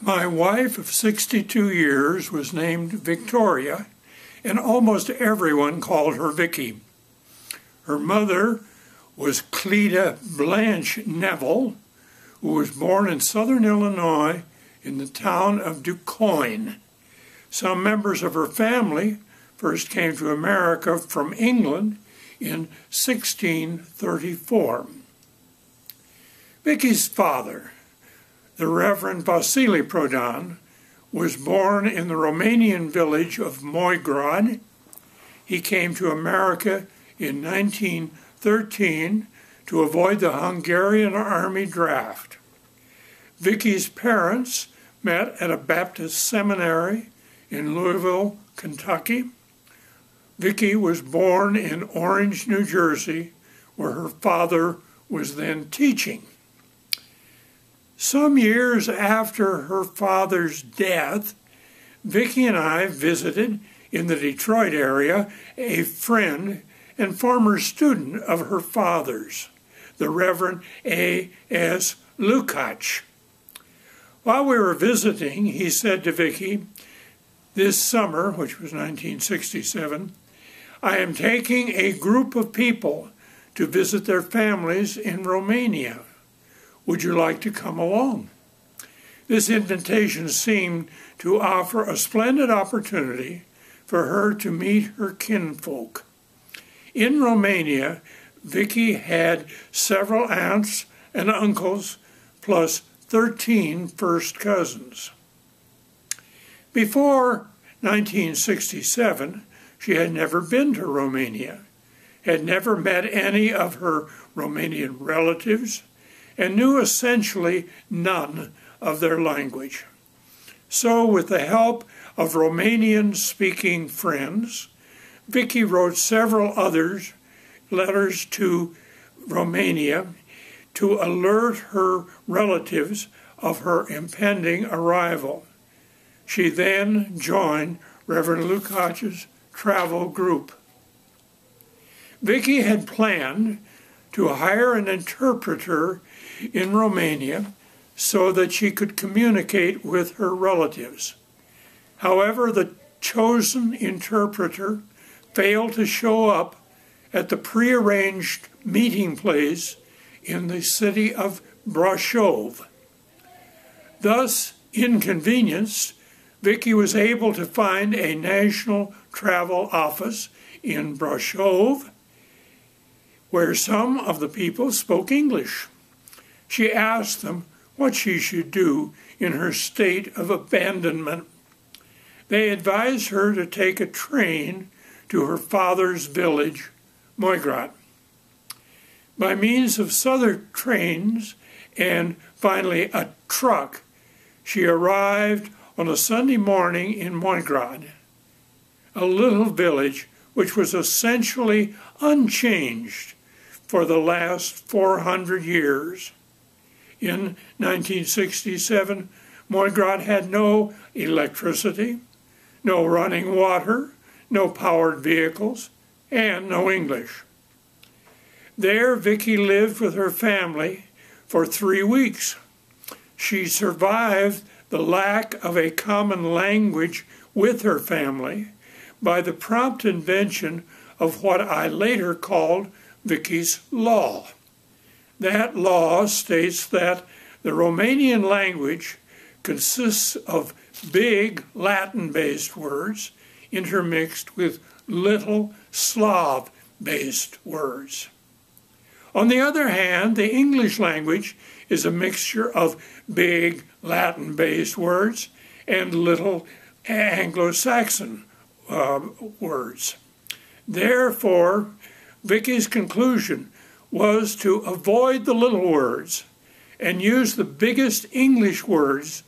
My wife of 62 years was named Victoria, and almost everyone called her Vicki. Her mother was Cleta Blanche Neville, who was born in southern Illinois in the town of DuQuoin. Some members of her family first came to America from England in 1634. Vicki's father, the Reverend Vasily Prodan, was born in the Romanian village of Moigrad. He came to America in 1913 to avoid the Hungarian army draft. Vicki's parents met at a Baptist seminary in Louisville, Kentucky. Vicki was born in Orange, New Jersey, where her father was then teaching. Some years after her father's death, Vicki and I visited in the Detroit area a friend and former student of her father's, the Reverend A.S. Lukács. While we were visiting, he said to Vicki, "This summer," which was 1967, "I am taking a group of people to visit their families in Romania. Would you like to come along?" This invitation seemed to offer a splendid opportunity for her to meet her kinfolk. In Romania, Vicki had several aunts and uncles, plus 13 first cousins. Before 1967, she had never been to Romania, had never met any of her Romanian relatives, and knew essentially none of their language. So, with the help of Romanian-speaking friends, Vicki wrote several others letters to Romania to alert her relatives of her impending arrival. She then joined Reverend Lukács's travel group. Vicki had planned to hire an interpreter in Romania so that she could communicate with her relatives. However, the chosen interpreter failed to show up at the prearranged meeting place in the city of Brașov. Thus, inconvenienced, Vicki was able to find a national travel office in Brașov, where some of the people spoke English. She asked them what she should do in her state of abandonment. They advised her to take a train to her father's village, Moigrad. By means of southern trains and finally a truck, she arrived on a Sunday morning in Moigrad, a little village which was essentially unchanged for the last 400 years. In 1967, Moigrad had no electricity, no running water, no powered vehicles, and no English. There, Vicki lived with her family for 3 weeks. She survived the lack of a common language with her family by the prompt invention of what I later called Vicki's Law. That law states that the Romanian language consists of big Latin-based words intermixed with little Slav-based words. On the other hand, the English language is a mixture of big Latin-based words and little Anglo-Saxon words. Therefore, Vicki's conclusion was to avoid the little words and use the biggest English words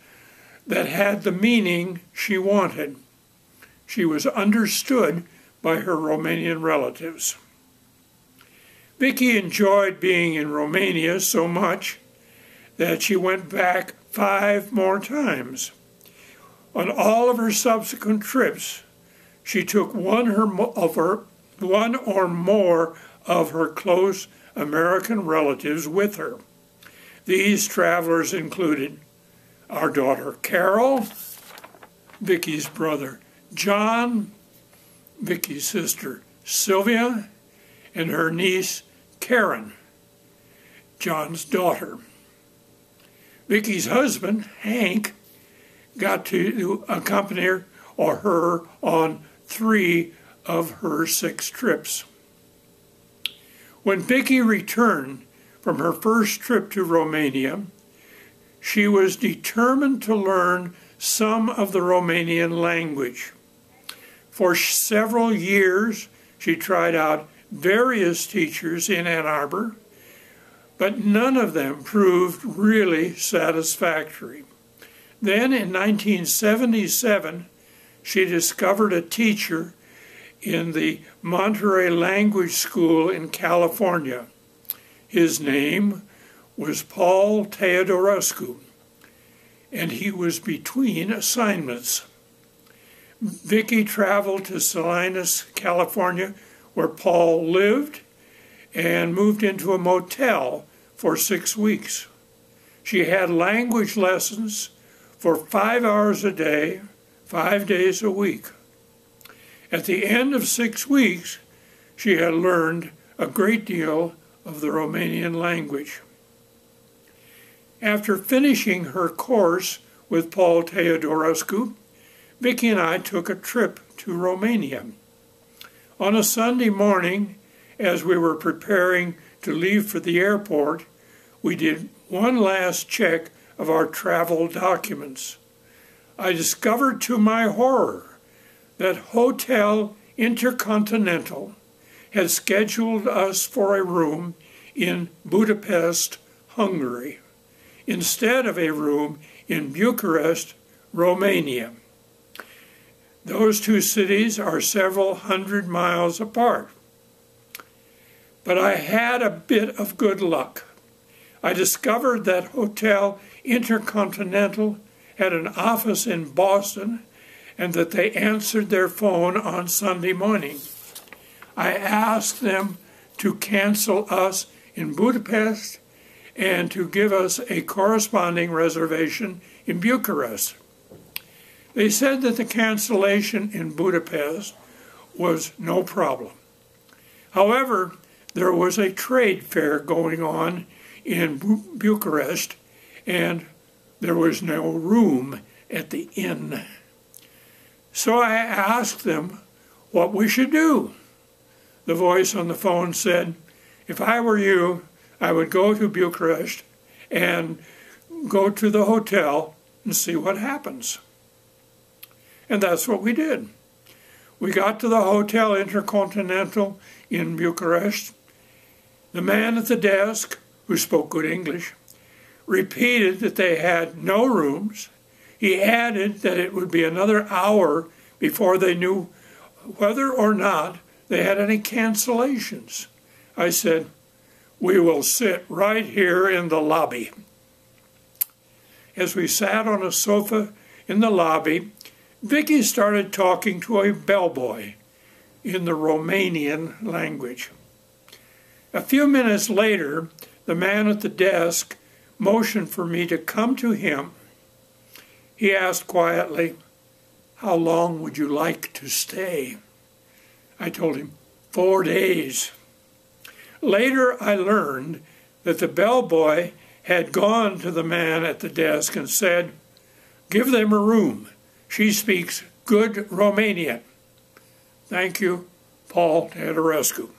that had the meaning she wanted. She was understood by her Romanian relatives. Vicki enjoyed being in Romania so much that she went back 5 more times. On all of her subsequent trips, she took one or more of her close American relatives with her. These travelers included our daughter Carol, Vicki's brother John, Vicki's sister Sylvia, and her niece Karen, John's daughter. Vicki's husband, Hank, got to accompany her on 3 of her 6 trips. When Vicki returned from her first trip to Romania, she was determined to learn some of the Romanian language. For several years, she tried out various teachers in Ann Arbor, but none of them proved really satisfactory. Then in 1977, she discovered a teacher in the Monterey Language School in California. His name was Paul Teodorescu, and he was between assignments. Vicki traveled to Salinas, California, where Paul lived, and moved into a motel for 6 weeks. She had language lessons for 5 hours a day, 5 days a week. At the end of 6 weeks, she had learned a great deal of the Romanian language. After finishing her course with Paul Teodorescu, Vicki and I took a trip to Romania. On a Sunday morning, as we were preparing to leave for the airport, we did one last check of our travel documents. I discovered to my horror that Hotel Intercontinental had scheduled us for a room in Budapest, Hungary, instead of a room in Bucharest, Romania. Those 2 cities are several hundred miles apart. But I had a bit of good luck. I discovered that Hotel Intercontinental had an office in Boston and that they answered their phone on Sunday morning. I asked them to cancel us in Budapest and to give us a corresponding reservation in Bucharest. They said that the cancellation in Budapest was no problem. However, there was a trade fair going on in Bucharest, and there was no room at the inn. So I asked them what we should do. The voice on the phone said, if I were you, I would go to Bucharest and go to the hotel and see what happens. And that's what we did. We got to the Hotel Intercontinental in Bucharest. The man at the desk, who spoke good English, repeated that they had no rooms. He added that it would be another hour before they knew whether or not they had any cancellations. I said, we will sit right here in the lobby. As we sat on a sofa in the lobby, Vicki started talking to a bellboy in the Romanian language. A few minutes later, the man at the desk motioned for me to come to him. He asked quietly, how long would you like to stay? I told him, 4 days. Later, I learned that the bellboy had gone to the man at the desk and said, give them a room. She speaks good Romanian. Thank you, Paul Teodorescu.